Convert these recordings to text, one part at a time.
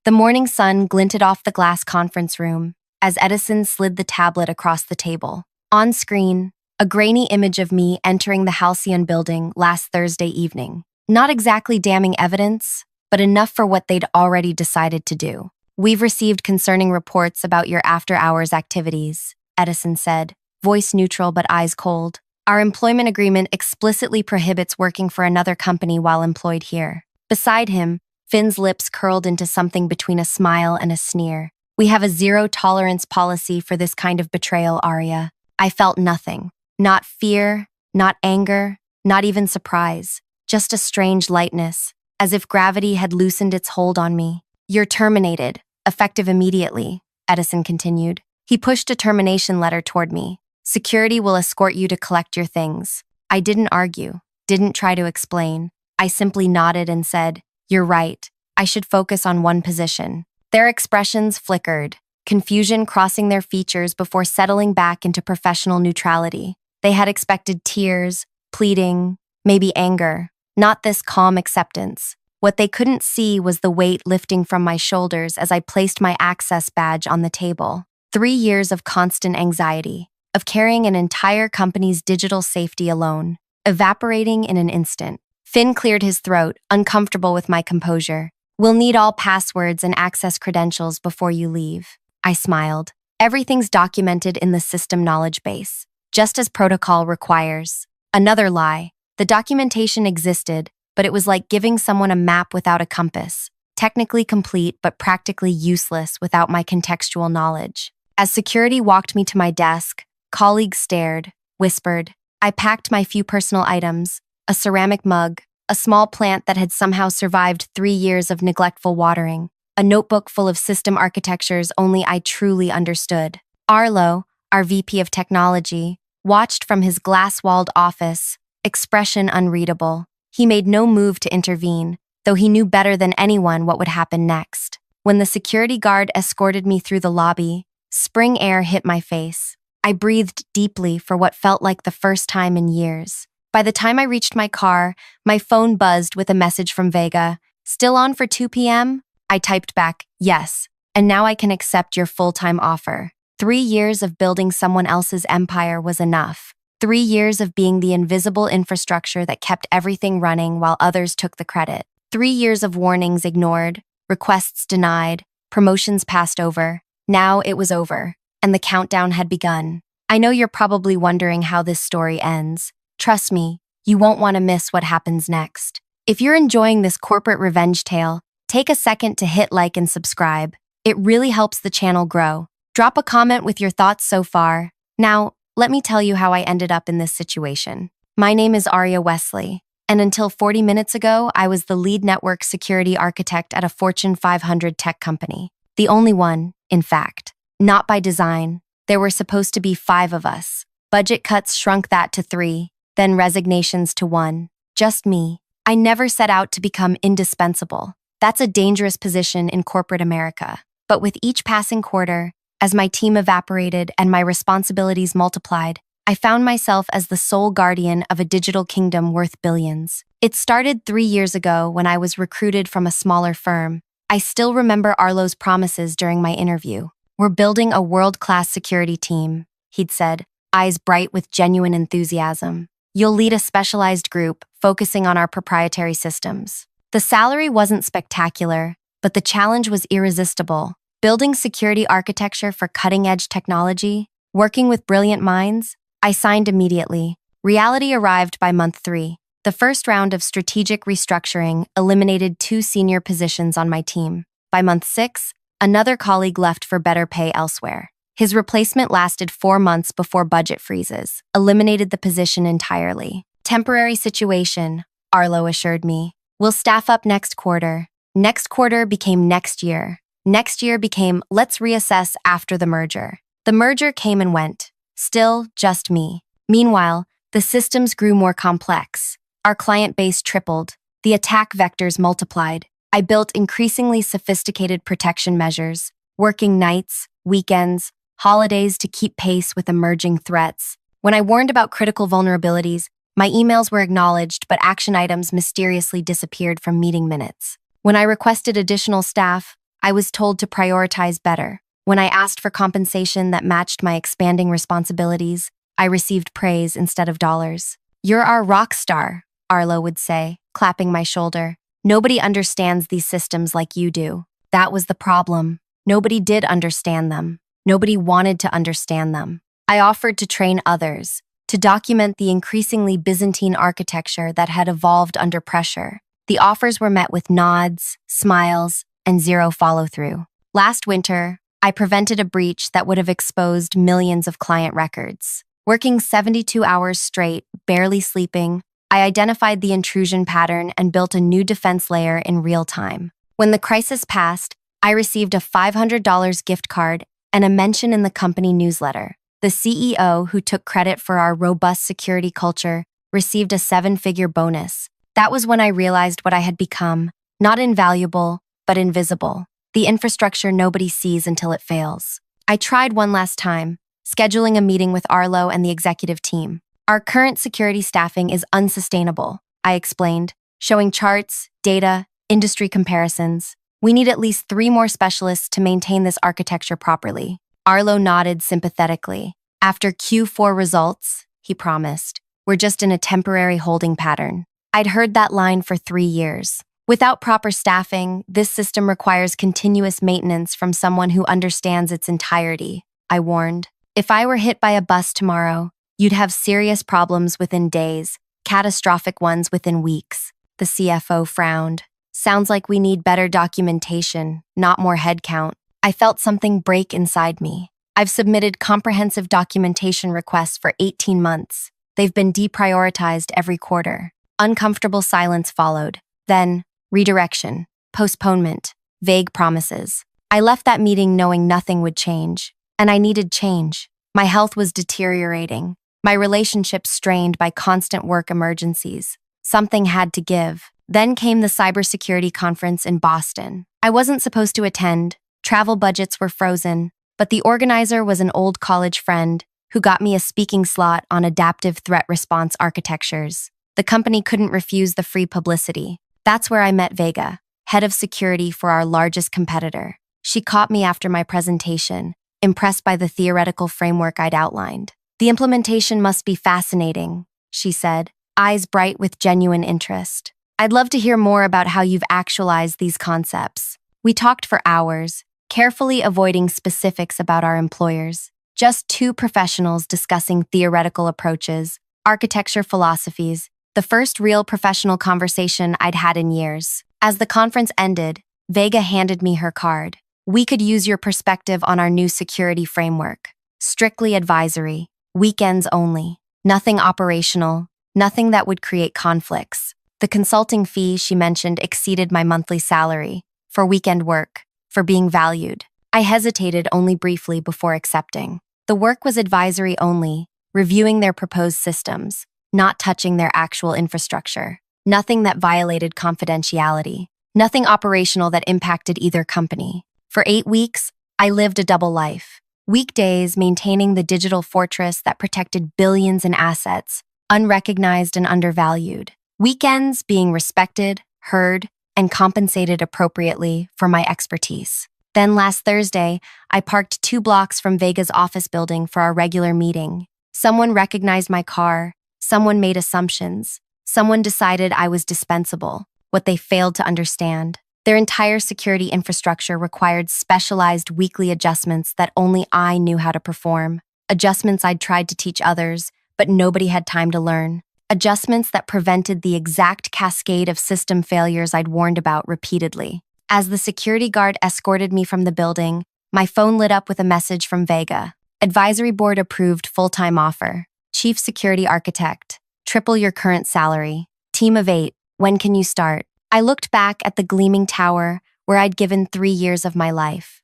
The morning sun glinted off the glass conference room as Edison slid the tablet across the table. On screen, a grainy image of me entering the Halcyon building last Thursday evening. Not exactly damning evidence, but enough for what they'd already decided to do. "We've received concerning reports about your after-hours activities," Edison said, voice neutral but eyes cold. "Our employment agreement explicitly prohibits working for another company while employed here." Beside him, Finn's lips curled into something between a smile and a sneer. "We have a zero-tolerance policy for this kind of betrayal, Arya." I felt nothing. Not fear, not anger, not even surprise. Just a strange lightness, as if gravity had loosened its hold on me. "You're terminated, effective immediately," Edison continued. He pushed a termination letter toward me. "Security will escort you to collect your things." I didn't argue, didn't try to explain. I simply nodded and said, "You're right. I should focus on one position." Their expressions flickered, confusion crossing their features before settling back into professional neutrality. They had expected tears, pleading, maybe anger. Not this calm acceptance. What they couldn't see was the weight lifting from my shoulders as I placed my access badge on the table. 3 years of constant anxiety, of carrying an entire company's digital safety alone, evaporating in an instant. Finn cleared his throat, uncomfortable with my composure. "We'll need all passwords and access credentials before you leave." I smiled. "Everything's documented in the system knowledge base, just as protocol requires." Another lie. The documentation existed, but it was like giving someone a map without a compass, technically complete but practically useless without my contextual knowledge. As security walked me to my desk, colleagues stared, whispered. I packed my few personal items, a ceramic mug, a small plant that had somehow survived 3 years of neglectful watering, a notebook full of system architectures only I truly understood. Arlo, our VP of Technology, watched from his glass-walled office, expression unreadable. He made no move to intervene, though he knew better than anyone what would happen next. When the security guard escorted me through the lobby, spring air hit my face. I breathed deeply for what felt like the first time in years. By the time I reached my car, my phone buzzed with a message from Vega. "Still on for 2 p.m.? I typed back, "Yes, and now I can accept your full-time offer." 3 years of building someone else's empire was enough. 3 years of being the invisible infrastructure that kept everything running while others took the credit. 3 years of warnings ignored, requests denied, promotions passed over. Now it was over, and the countdown had begun. I know you're probably wondering how this story ends. Trust me, you won't want to miss what happens next. If you're enjoying this corporate revenge tale, take a second to hit like and subscribe. It really helps the channel grow. Drop a comment with your thoughts so far. Now, let me tell you how I ended up in this situation. My name is Arya Wesley, and until 40 minutes ago, I was the lead network security architect at a Fortune 500 tech company. The only one, in fact. Not by design. There were supposed to be 5 of us. Budget cuts shrunk that to 3, then resignations to 1. Just me. I never set out to become indispensable. That's a dangerous position in corporate America. But with each passing quarter, as my team evaporated and my responsibilities multiplied, I found myself as the sole guardian of a digital kingdom worth billions. It started 3 years ago when I was recruited from a smaller firm. I still remember Arlo's promises during my interview. "We're building a world-class security team," he'd said, eyes bright with genuine enthusiasm. "You'll lead a specialized group focusing on our proprietary systems." The salary wasn't spectacular, but the challenge was irresistible. Building security architecture for cutting-edge technology, working with brilliant minds, I signed immediately. Reality arrived by month 3. The first round of strategic restructuring eliminated 2 senior positions on my team. By month 6, another colleague left for better pay elsewhere. His replacement lasted 4 months before budget freezes, eliminated the position entirely. "Temporary situation," Arlo assured me. "We'll staff up next quarter." Next quarter became next year. Next year became let's reassess after the merger. The merger came and went. Still, just me. Meanwhile, the systems grew more complex. Our client base tripled. The attack vectors multiplied. I built increasingly sophisticated protection measures, working nights, weekends, holidays to keep pace with emerging threats. When I warned about critical vulnerabilities, my emails were acknowledged, but action items mysteriously disappeared from meeting minutes. When I requested additional staff, I was told to prioritize better. When I asked for compensation that matched my expanding responsibilities, I received praise instead of dollars. "You're our rock star," Arlo would say, clapping my shoulder. "Nobody understands these systems like you do." That was the problem. Nobody did understand them. Nobody wanted to understand them. I offered to train others, to document the increasingly Byzantine architecture that had evolved under pressure. The offers were met with nods, smiles, and zero follow-through. Last winter, I prevented a breach that would have exposed millions of client records. Working 72 hours straight, barely sleeping, I identified the intrusion pattern and built a new defense layer in real time. When the crisis passed, I received a $500 gift card and a mention in the company newsletter. The CEO, who took credit for our robust security culture, received a 7-figure bonus. That was when I realized what I had become, not invaluable, but invisible. The infrastructure nobody sees until it fails. I tried one last time, scheduling a meeting with Arlo and the executive team. "Our current security staffing is unsustainable," I explained, showing charts, data, industry comparisons. "We need at least 3 more specialists to maintain this architecture properly." Arlo nodded sympathetically. "After Q4 results," he promised, "we're just in a temporary holding pattern." I'd heard that line for 3 years. Without proper staffing, this system requires continuous maintenance from someone who understands its entirety, I warned. "If I were hit by a bus tomorrow, you'd have serious problems within days, catastrophic ones within weeks." The CFO frowned. "Sounds like we need better documentation, not more headcount." I felt something break inside me. I've submitted comprehensive documentation requests for 18 months. They've been deprioritized every quarter. Uncomfortable silence followed. Then, redirection, postponement, vague promises. I left that meeting knowing nothing would change. And I needed change. My health was deteriorating. My relationships strained by constant work emergencies. Something had to give. Then came the cybersecurity conference in Boston. I wasn't supposed to attend. Travel budgets were frozen, but the organizer was an old college friend who got me a speaking slot on adaptive threat response architectures. The company couldn't refuse the free publicity. That's where I met Vega, head of security for our largest competitor. She caught me after my presentation, impressed by the theoretical framework I'd outlined. "The implementation must be fascinating," she said, eyes bright with genuine interest. "I'd love to hear more about how you've actualized these concepts." We talked for hours, carefully avoiding specifics about our employers. Just 2 professionals discussing theoretical approaches, architecture philosophies, the first real professional conversation I'd had in years. As the conference ended, Vega handed me her card. "We could use your perspective on our new security framework. Strictly advisory, weekends only, nothing operational, nothing that would create conflicts." The consulting fee she mentioned exceeded my monthly salary, for weekend work, for being valued. I hesitated only briefly before accepting. The work was advisory only, reviewing their proposed systems, not touching their actual infrastructure. Nothing that violated confidentiality. Nothing operational that impacted either company. For 8 weeks, I lived a double life. Weekdays maintaining the digital fortress that protected billions in assets, unrecognized and undervalued. Weekends being respected, heard, and compensated appropriately for my expertise. Then last Thursday, I parked 2 blocks from Vega's office building for our regular meeting. Someone recognized my car, someone made assumptions, someone decided I was dispensable. What they failed to understand: their entire security infrastructure required specialized weekly adjustments that only I knew how to perform. Adjustments I'd tried to teach others, but nobody had time to learn. Adjustments that prevented the exact cascade of system failures I'd warned about repeatedly. As the security guard escorted me from the building, my phone lit up with a message from Vega. "Advisory board approved full-time offer. Chief security architect. Triple your current salary. Team of 8. When can you start?" I looked back at the gleaming tower where I'd given 3 years of my life.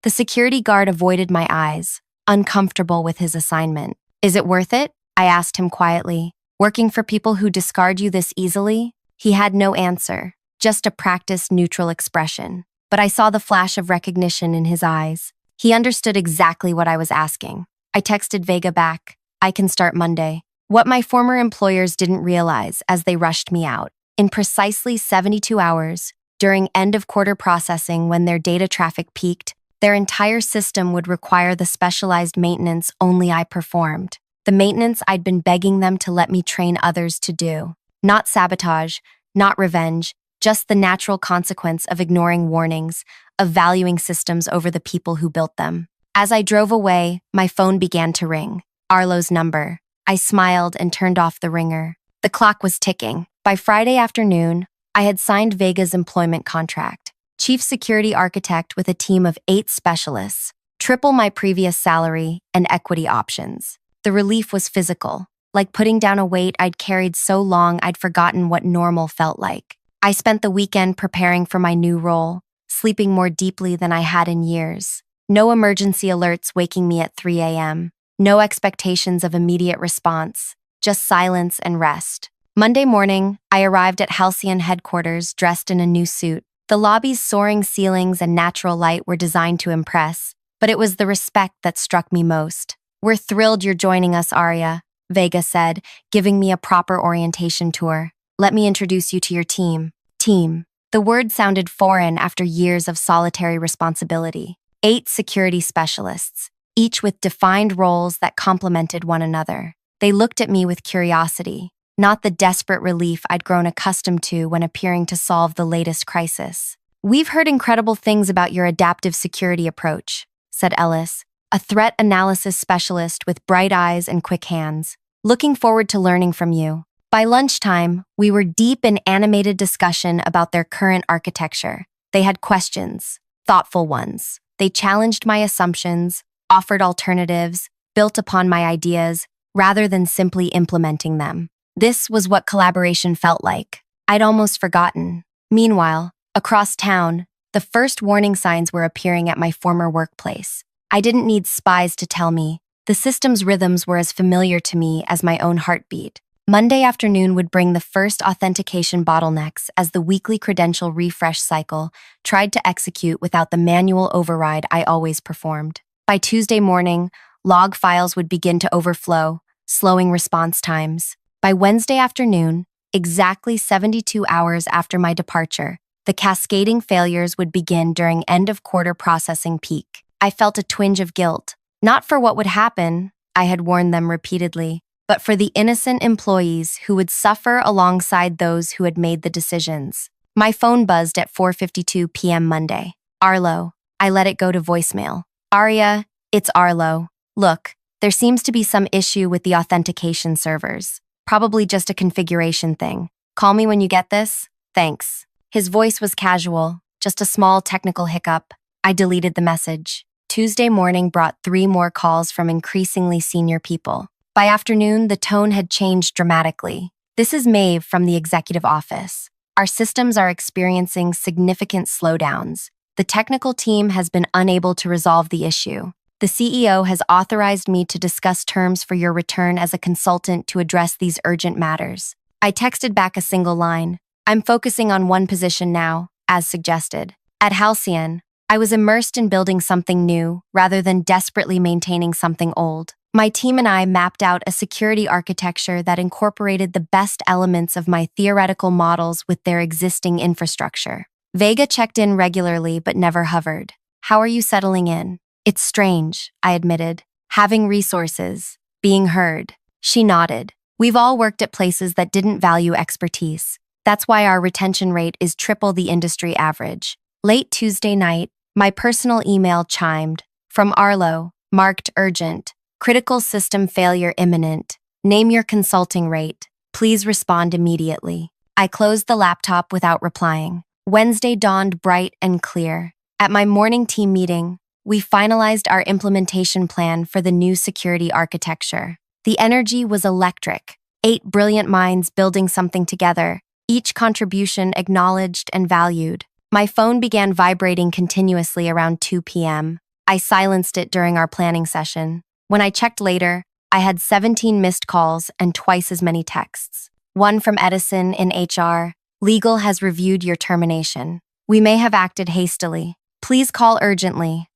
The security guard avoided my eyes, uncomfortable with his assignment. "Is it worth it?" I asked him quietly. "Working for people who discard you this easily?" He had no answer, just a practiced neutral expression. But I saw the flash of recognition in his eyes. He understood exactly what I was asking. I texted Vega back, "I can start Monday." What my former employers didn't realize as they rushed me out. In precisely 72 hours, During end-of-quarter processing, when their data traffic peaked, their entire system would require the specialized maintenance only I performed. The maintenance I'd been begging them to let me train others to do. Not sabotage, not revenge, just the natural consequence of ignoring warnings, of valuing systems over the people who built them. As I drove away, my phone began to ring. Arlo's number. I smiled and turned off the ringer. The clock was ticking. By Friday afternoon, I had signed Vega's employment contract. Chief security architect with a team of 8 specialists, triple my previous salary and equity options. The relief was physical, like putting down a weight I'd carried so long I'd forgotten what normal felt like. I spent the weekend preparing for my new role, sleeping more deeply than I had in years. No emergency alerts waking me at 3 a.m. No expectations of immediate response, just silence and rest. Monday morning, I arrived at Halcyon headquarters dressed in a new suit. The lobby's soaring ceilings and natural light were designed to impress, but it was the respect that struck me most. "We're thrilled you're joining us, Arya," Vega said, giving me a proper orientation tour. "Let me introduce you to your team." Team. The word sounded foreign after years of solitary responsibility. 8 security specialists, each with defined roles that complemented one another. They looked at me with curiosity, not the desperate relief I'd grown accustomed to when appearing to solve the latest crisis. "We've heard incredible things about your adaptive security approach," said Ellis, a threat analysis specialist with bright eyes and quick hands. "Looking forward to learning from you." By lunchtime, we were deep in animated discussion about their current architecture. They had questions, thoughtful ones. They challenged my assumptions, offered alternatives, built upon my ideas, rather than simply implementing them. This was what collaboration felt like. I'd almost forgotten. Meanwhile, across town, the first warning signs were appearing at my former workplace. I didn't need spies to tell me. The system's rhythms were as familiar to me as my own heartbeat. Monday afternoon would bring the first authentication bottlenecks as the weekly credential refresh cycle tried to execute without the manual override I always performed. By Tuesday morning, log files would begin to overflow, slowing response times. By Wednesday afternoon, exactly 72 hours after my departure, the cascading failures would begin during end-of-quarter processing peak. I felt a twinge of guilt, not for what would happen, I had warned them repeatedly, but for the innocent employees who would suffer alongside those who had made the decisions. My phone buzzed at 4:52 p.m. Monday. "Arlo." I let it go to voicemail. "Arya, it's Arlo. Look, there seems to be some issue with the authentication servers. Probably just a configuration thing. Call me when you get this. Thanks." His voice was casual, just a small technical hiccup. I deleted the message. Tuesday morning brought 3 more calls from increasingly senior people. By afternoon, the tone had changed dramatically. "This is Maeve from the executive office. Our systems are experiencing significant slowdowns. The technical team has been unable to resolve the issue. The CEO has authorized me to discuss terms for your return as a consultant to address these urgent matters." I texted back a single line. "I'm focusing on one position now, as suggested." At Halcyon, I was immersed in building something new rather than desperately maintaining something old. My team and I mapped out a security architecture that incorporated the best elements of my theoretical models with their existing infrastructure. Vega checked in regularly but never hovered. "How are you settling in?" "It's strange," I admitted. "Having resources, being heard." She nodded. "We've all worked at places that didn't value expertise. That's why our retention rate is triple the industry average." Late Tuesday night, my personal email chimed. From Arlo, marked urgent. "Critical system failure imminent. Name your consulting rate. Please respond immediately." I closed the laptop without replying. Wednesday dawned bright and clear. At my morning team meeting, we finalized our implementation plan for the new security architecture. The energy was electric. 8 brilliant minds building something together, each contribution acknowledged and valued. My phone began vibrating continuously around 2 p.m. I silenced it during our planning session. When I checked later, I had 17 missed calls and twice as many texts. One from Edison in HR. "Legal has reviewed your termination. We may have acted hastily. Please call urgently."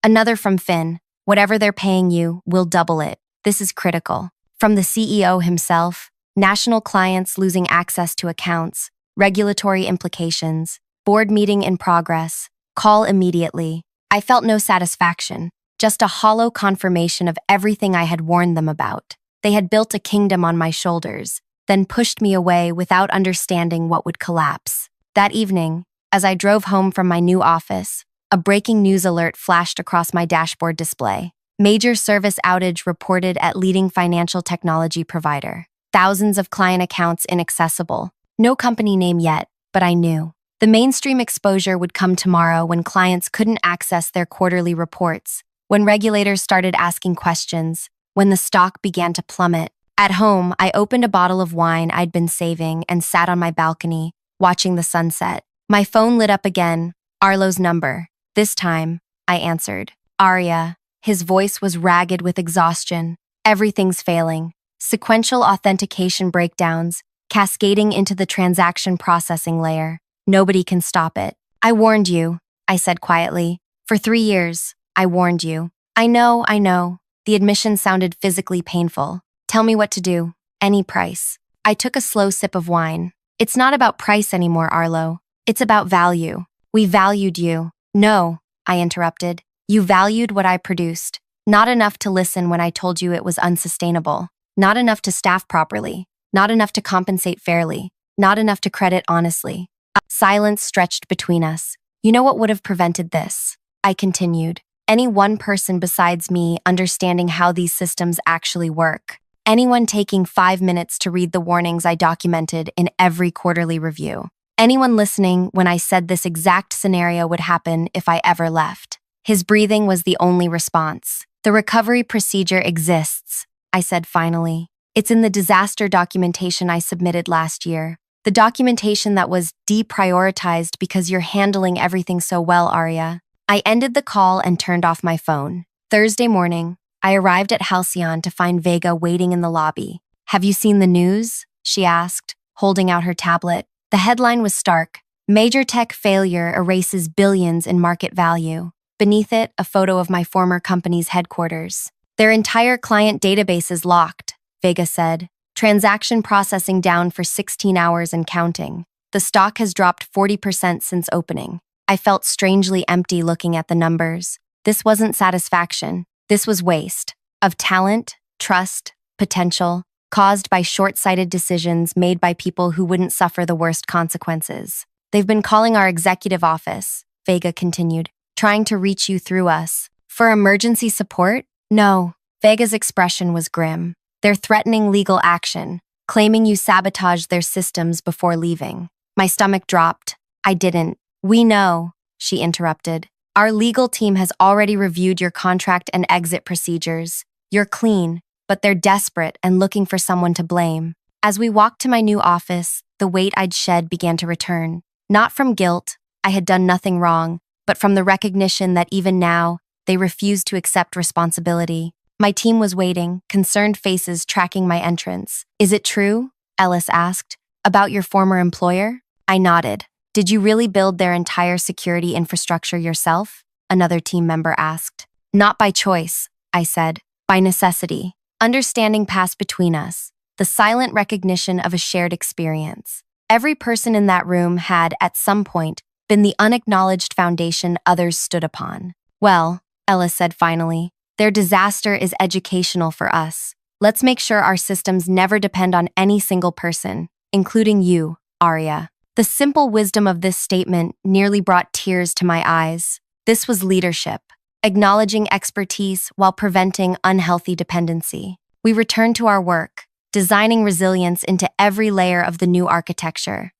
Another from Finn. "Whatever they're paying you, we'll double it. This is critical." From the CEO himself. "National clients losing access to accounts. regulatory implications, board meeting in progress, call immediately. I felt no satisfaction, just a hollow confirmation of everything I had warned them about. They had built a kingdom on my shoulders, then pushed me away without understanding what would collapse. That evening, as I drove home from my new office, a breaking news alert flashed across my dashboard display. Major service outage reported at leading financial technology provider. Thousands of client accounts inaccessible. No company name yet, but I knew. The mainstream exposure would come tomorrow when clients couldn't access their quarterly reports, when regulators started asking questions, when the stock began to plummet. At home, I opened a bottle of wine I'd been saving and sat on my balcony, watching the sunset. My phone lit up again, Arlo's number. This time, I answered. Arya. His voice was ragged with exhaustion. Everything's failing. Sequential authentication breakdowns, cascading into the transaction processing layer. Nobody can stop it. I warned you, I said quietly. For 3 years, I warned you. I know. The admission sounded physically painful. Tell me what to do. Any price. I took a slow sip of wine. It's not about price anymore, Arlo. It's about value. We valued you. No, I interrupted. You valued what I produced. Not enough to listen when I told you it was unsustainable. Not enough to staff properly. Not enough to compensate fairly. Not enough to credit honestly. Silence stretched between us. You know what would have prevented this? I continued. Any one person besides me understanding how these systems actually work. Anyone taking 5 minutes to read the warnings I documented in every quarterly review. Anyone listening when I said this exact scenario would happen if I ever left. His breathing was the only response. The recovery procedure exists, I said finally. It's in the disaster documentation I submitted last year. The documentation that was deprioritized because you're handling everything so well, Arya. I ended the call and turned off my phone. Thursday morning, I arrived at Halcyon to find Vega waiting in the lobby. Have you seen the news? She asked, holding out her tablet. The headline was stark. Major tech failure erases billions in market value. Beneath it, a photo of my former company's headquarters. Their entire client database is locked, Vega said. Transaction processing down for 16 hours and counting. The stock has dropped 40% since opening. I felt strangely empty looking at the numbers. This wasn't satisfaction. This was waste. Of talent, trust, potential, caused by short-sighted decisions made by people who wouldn't suffer the worst consequences. They've been calling our executive office, Vega continued, trying to reach you through us. For emergency support? No. Vega's expression was grim. They're threatening legal action, claiming you sabotaged their systems before leaving. My stomach dropped. I didn't. We know, she interrupted. Our legal team has already reviewed your contract and exit procedures. You're clean, but they're desperate and looking for someone to blame. As we walked to my new office, the weight I'd shed began to return. Not from guilt, I had done nothing wrong, but from the recognition that even now, they refused to accept responsibility. My team was waiting, concerned faces tracking my entrance. Is it true? Ellis asked. About your former employer? I nodded. Did you really build their entire security infrastructure yourself? Another team member asked. Not by choice, I said. By necessity. Understanding passed between us. The silent recognition of a shared experience. Every person in that room had, at some point, been the unacknowledged foundation others stood upon. Well, Ellis said finally, their disaster is educational for us. Let's make sure our systems never depend on any single person, including you, Arya. The simple wisdom of this statement nearly brought tears to my eyes. This was leadership, acknowledging expertise while preventing unhealthy dependency. We returned to our work, designing resilience into every layer of the new architecture.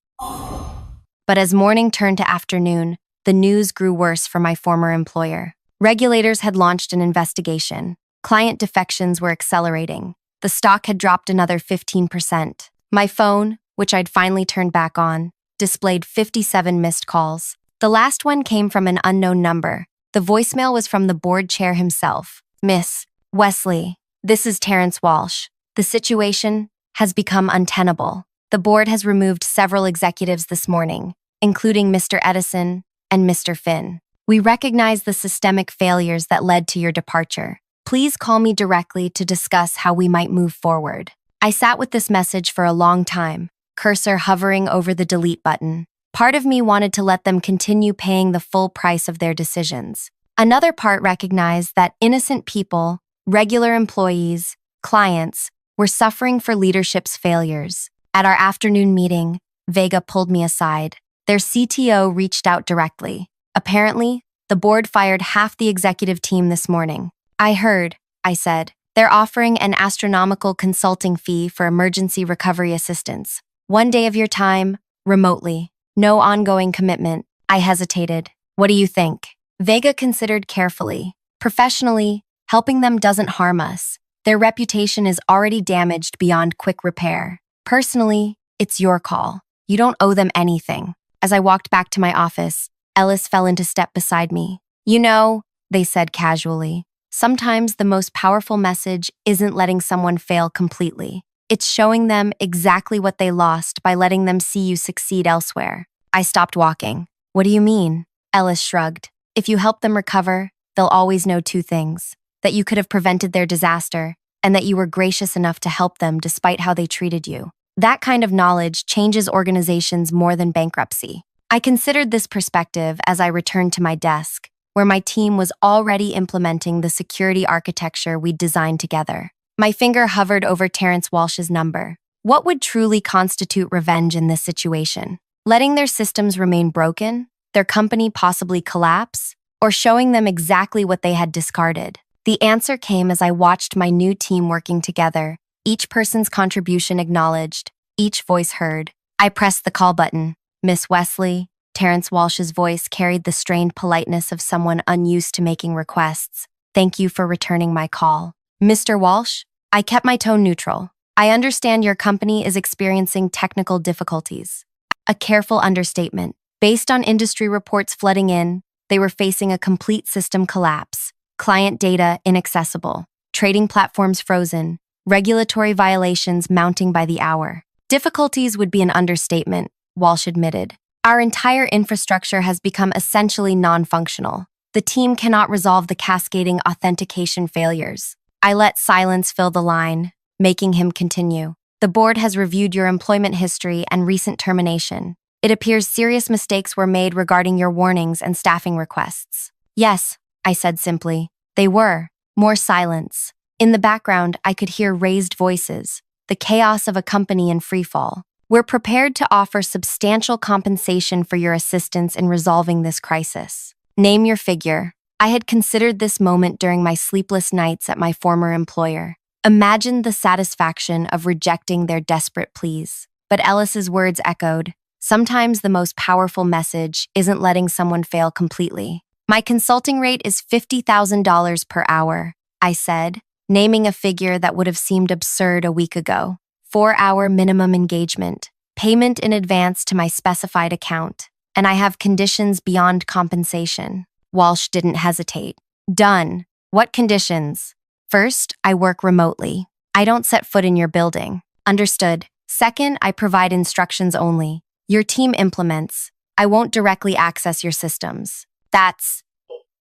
But as morning turned to afternoon, the news grew worse for my former employer. Regulators had launched an investigation. Client defections were accelerating. The stock had dropped another 15%. My phone, which I'd finally turned back on, displayed 57 missed calls. The last one came from an unknown number. The voicemail was from the board chair himself. Miss Wesley, this is Terrence Walsh. The situation has become untenable. The board has removed several executives this morning, including Mr. Edison and Mr. Finn. We recognize the systemic failures that led to your departure. Please call me directly to discuss how we might move forward. I sat with this message for a long time, cursor hovering over the delete button. Part of me wanted to let them continue paying the full price of their decisions. Another part recognized that innocent people, regular employees, clients, were suffering for leadership's failures. At our afternoon meeting, Vega pulled me aside. Their CTO reached out directly. Apparently, the board fired half the executive team this morning. I heard, I said. They're offering an astronomical consulting fee for emergency recovery assistance. 1 day of your time, remotely. No ongoing commitment. I hesitated. What do you think? Vega considered carefully. Professionally, helping them doesn't harm us. Their reputation is already damaged beyond quick repair. Personally, it's your call. You don't owe them anything. As I walked back to my office, Ellis fell into step beside me. You know, they said casually, sometimes the most powerful message isn't letting someone fail completely. It's showing them exactly what they lost by letting them see you succeed elsewhere. I stopped walking. What do you mean? Ellis shrugged. If you help them recover, they'll always know 2 things. That you could have prevented their disaster, and that you were gracious enough to help them despite how they treated you. That kind of knowledge changes organizations more than bankruptcy. I considered this perspective as I returned to my desk, where my team was already implementing the security architecture we'd designed together. My finger hovered over Terrence Walsh's number. What would truly constitute revenge in this situation? Letting their systems remain broken? Their company possibly collapse? Or showing them exactly what they had discarded? The answer came as I watched my new team working together, each person's contribution acknowledged, each voice heard. I pressed the call button. Miss Wesley, Terrence Walsh's voice carried the strained politeness of someone unused to making requests. Thank you for returning my call. Mr. Walsh, I kept my tone neutral. I understand your company is experiencing technical difficulties. A careful understatement. Based on industry reports flooding in, they were facing a complete system collapse. Client data inaccessible, trading platforms frozen, regulatory violations mounting by the hour. Difficulties would be an understatement, Walsh admitted. Our entire infrastructure has become essentially non-functional. The team cannot resolve the cascading authentication failures. I let silence fill the line, making him continue. The board has reviewed your employment history and recent termination. It appears serious mistakes were made regarding your warnings and staffing requests. Yes, I said simply. They were. More silence. In the background, I could hear raised voices, the chaos of a company in freefall. We're prepared to offer substantial compensation for your assistance in resolving this crisis. Name your figure. I had considered this moment during my sleepless nights at my former employer. Imagined the satisfaction of rejecting their desperate pleas. But Ellis's words echoed. Sometimes the most powerful message isn't letting someone fail completely. My consulting rate is $50,000 per hour, I said, naming a figure that would have seemed absurd a week ago. 4-hour minimum engagement, payment in advance to my specified account, and I have conditions beyond compensation. Walsh didn't hesitate. Done. What conditions? First, I work remotely. I don't set foot in your building. Understood. Second, I provide instructions only. Your team implements. I won't directly access your systems. That's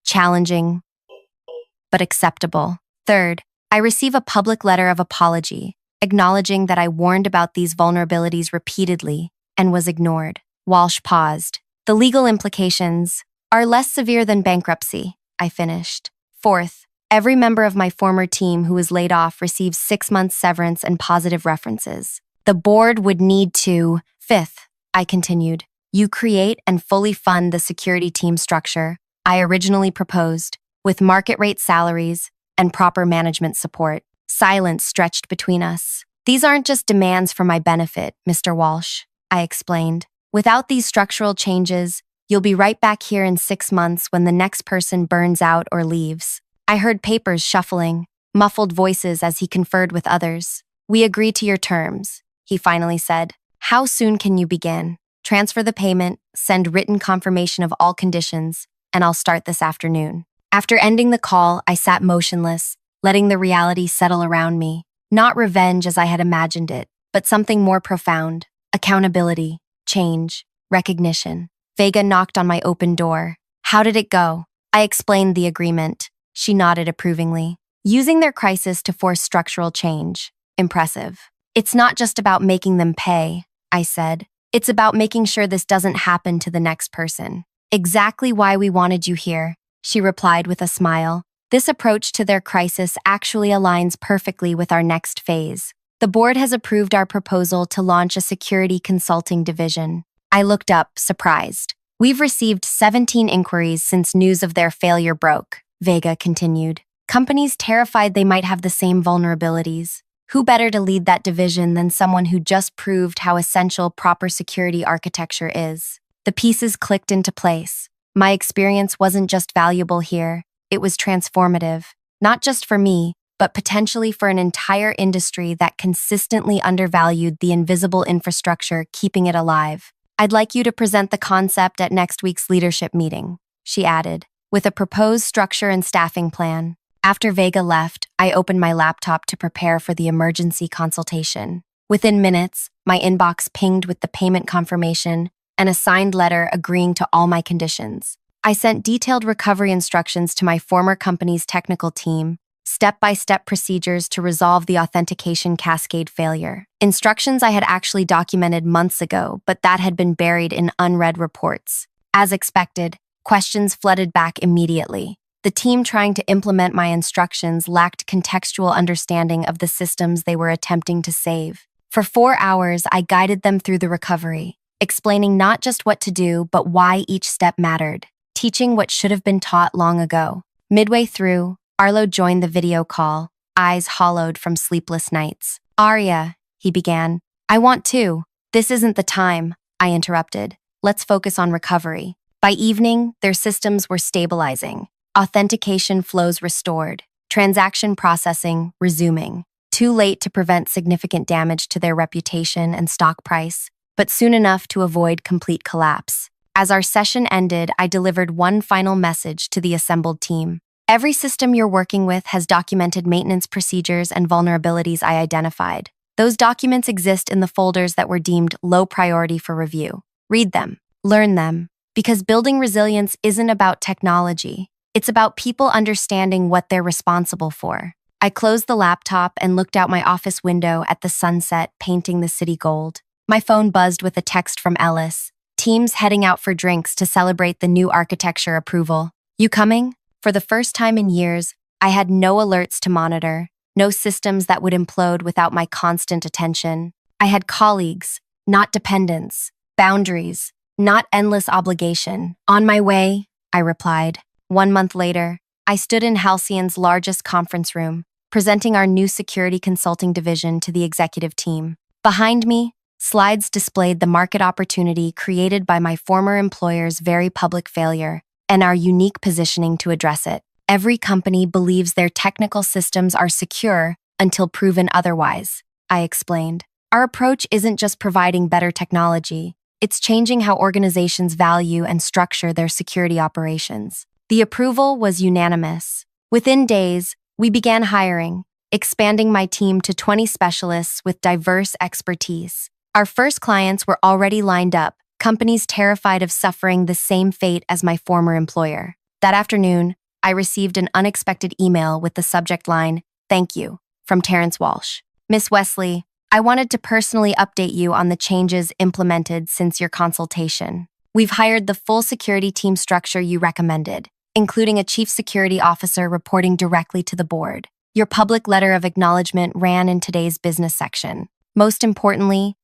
challenging, but acceptable. Third, I receive a public letter of apology, acknowledging that I warned about these vulnerabilities repeatedly and was ignored. Walsh paused. The legal implications are less severe than bankruptcy, I finished. Fourth, every member of my former team who was laid off receives 6 months severance and positive references. The board would need to. Fifth, I continued. You create and fully fund the security team structure I originally proposed, with market rate salaries and proper management support. Silence stretched between us. These aren't just demands for my benefit, Mr. Walsh, I explained. Without these structural changes, you'll be right back here in 6 months when the next person burns out or leaves. I heard papers shuffling, muffled voices as he conferred with others. We agree to your terms, he finally said. How soon can you begin? Transfer the payment, send written confirmation of all conditions, and I'll start this afternoon. After ending the call, I sat motionless, letting the reality settle around me. Not revenge as I had imagined it, but something more profound. Accountability, change, recognition. Vega knocked on my open door. How did it go? I explained the agreement. She nodded approvingly. Using their crisis to force structural change. Impressive. It's not just about making them pay. I said. It's about making sure this doesn't happen to the next person. Exactly why we wanted you here, she replied with a smile. This approach to their crisis actually aligns perfectly with our next phase. The board has approved our proposal to launch a security consulting division. I looked up, surprised. We've received 17 inquiries since news of their failure broke, Vega continued. Companies terrified they might have the same vulnerabilities. Who better to lead that division than someone who just proved how essential proper security architecture is? The pieces clicked into place. My experience wasn't just valuable here, it was transformative, not just for me, but potentially for an entire industry that consistently undervalued the invisible infrastructure keeping it alive. I'd like you to present the concept at next week's leadership meeting, she added, with a proposed structure and staffing plan. After Vega left, I opened my laptop to prepare for the emergency consultation. Within minutes, my inbox pinged with the payment confirmation and a signed letter agreeing to all my conditions. I sent detailed recovery instructions to my former company's technical team, step-by-step procedures to resolve the authentication cascade failure. Instructions I had actually documented months ago, but that had been buried in unread reports. As expected, questions flooded back immediately. The team trying to implement my instructions lacked contextual understanding of the systems they were attempting to save. For 4 hours, I guided them through the recovery, explaining not just what to do, but why each step mattered, teaching what should have been taught long ago. Midway through, Arlo joined the video call, eyes hollowed from sleepless nights. Arya, he began. I want to. This isn't the time, I interrupted. Let's focus on recovery. By evening, their systems were stabilizing. Authentication flows restored, transaction processing resuming. Too late to prevent significant damage to their reputation and stock price, but soon enough to avoid complete collapse. As our session ended, I delivered one final message to the assembled team. Every system you're working with has documented maintenance procedures and vulnerabilities I identified. Those documents exist in the folders that were deemed low priority for review. Read them, learn them, because building resilience isn't about technology. It's about people understanding what they're responsible for. I closed the laptop and looked out my office window at the sunset painting the city gold. My phone buzzed with a text from Ellis. Teams heading out for drinks to celebrate the new architecture approval. You coming? For the first time in years, I had no alerts to monitor, no systems that would implode without my constant attention. I had colleagues, not dependents, boundaries, not endless obligation. On my way, I replied. 1 month later, I stood in Halcyon's largest conference room, presenting our new security consulting division to the executive team. Behind me, slides displayed the market opportunity created by my former employer's very public failure and our unique positioning to address it. Every company believes their technical systems are secure until proven otherwise, I explained. Our approach isn't just providing better technology, it's changing how organizations value and structure their security operations. The approval was unanimous. Within days, we began hiring, expanding my team to 20 specialists with diverse expertise. Our first clients were already lined up, companies terrified of suffering the same fate as my former employer. That afternoon, I received an unexpected email with the subject line, "Thank you," from Terrence Walsh. Miss Wesley, I wanted to personally update you on the changes implemented since your consultation. We've hired the full security team structure you recommended, including a chief security officer reporting directly to the board. Your public letter of acknowledgement ran in today's business section. Most importantly,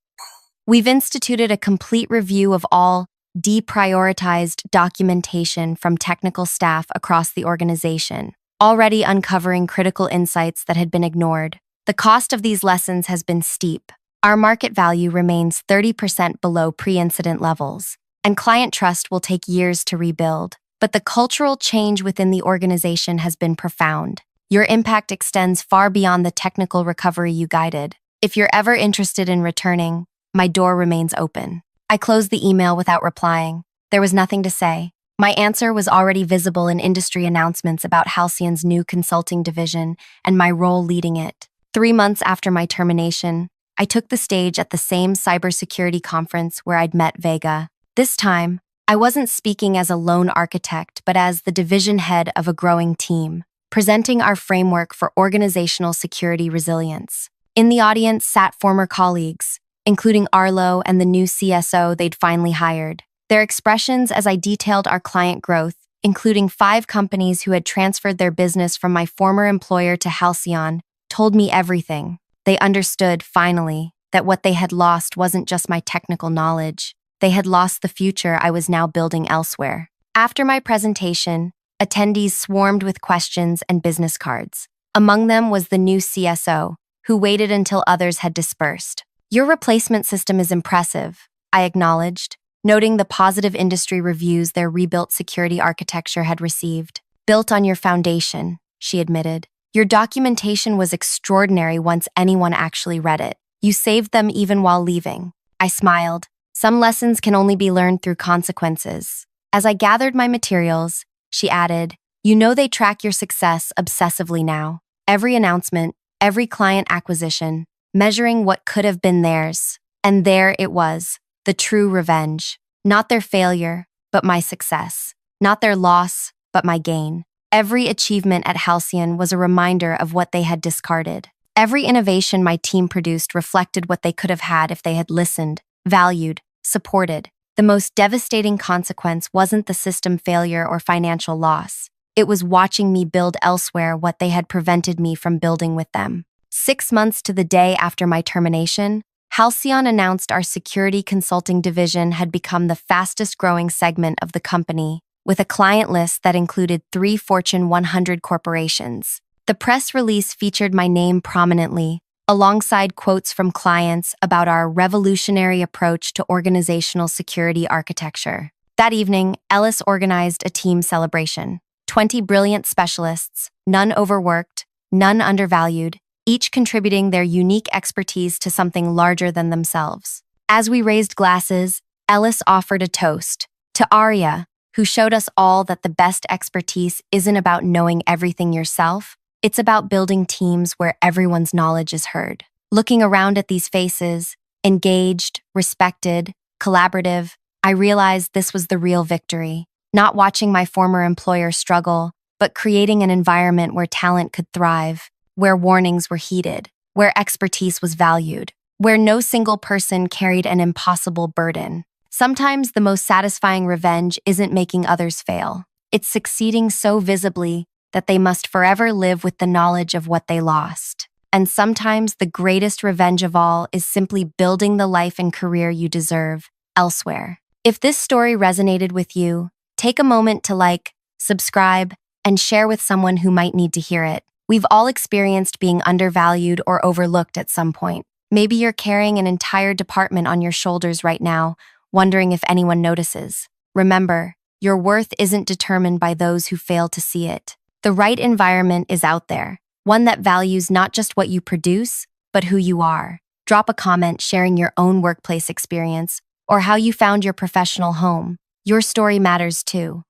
we've instituted a complete review of all deprioritized documentation from technical staff across the organization, already uncovering critical insights that had been ignored. The cost of these lessons has been steep. Our market value remains 30% below pre-incident levels, and client trust will take years to rebuild. But the cultural change within the organization has been profound. Your impact extends far beyond the technical recovery you guided. If you're ever interested in returning, my door remains open. I closed the email without replying. There was nothing to say. My answer was already visible in industry announcements about Halcyon's new consulting division and my role leading it. 3 months after my termination, I took the stage at the same cybersecurity conference where I'd met Vega. This time, I wasn't speaking as a lone architect, but as the division head of a growing team, presenting our framework for organizational security resilience. In the audience sat former colleagues, including Arlo and the new CSO they'd finally hired. Their expressions as I detailed our client growth, including 5 companies who had transferred their business from my former employer to Halcyon, told me everything. They understood, finally, that what they had lost wasn't just my technical knowledge. They had lost the future I was now building elsewhere. After my presentation, attendees swarmed with questions and business cards. Among them was the new CSO, who waited until others had dispersed. "Your replacement system is impressive," I acknowledged, noting the positive industry reviews their rebuilt security architecture had received. "Built on your foundation," she admitted. "Your documentation was extraordinary once anyone actually read it. You saved them even while leaving." I smiled. "Some lessons can only be learned through consequences." As I gathered my materials, she added, "You know they track your success obsessively now. Every announcement, every client acquisition, measuring what could have been theirs. And there it was, the true revenge. Not their failure, but my success. Not their loss, but my gain. Every achievement at Halcyon was a reminder of what they had discarded. Every innovation my team produced reflected what they could have had if they had listened, valued, supported. The most devastating consequence wasn't the system failure or financial loss. It was watching me build elsewhere what they had prevented me from building with them. 6 months to the day after my termination, Halcyon announced our security consulting division had become the fastest-growing segment of the company, with a client list that included 3 Fortune 100 corporations. The press release featured my name prominently, alongside quotes from clients about our revolutionary approach to organizational security architecture. That evening, Ellis organized a team celebration. 20 brilliant specialists, none overworked, none undervalued, each contributing their unique expertise to something larger than themselves. As we raised glasses, Ellis offered a toast to Arya, who showed us all that the best expertise isn't about knowing everything yourself, it's about building teams where everyone's knowledge is heard. Looking around at these faces, engaged, respected, collaborative, I realized this was the real victory. Not watching my former employer struggle, but creating an environment where talent could thrive, where warnings were heeded, where expertise was valued, where no single person carried an impossible burden. Sometimes the most satisfying revenge isn't making others fail. It's succeeding so visibly that they must forever live with the knowledge of what they lost. And sometimes the greatest revenge of all is simply building the life and career you deserve elsewhere. If this story resonated with you, take a moment to like, subscribe, and share with someone who might need to hear it. We've all experienced being undervalued or overlooked at some point. Maybe you're carrying an entire department on your shoulders right now, wondering if anyone notices. Remember, your worth isn't determined by those who fail to see it. The right environment is out there, one that values not just what you produce, but who you are. Drop a comment sharing your own workplace experience or how you found your professional home. Your story matters too.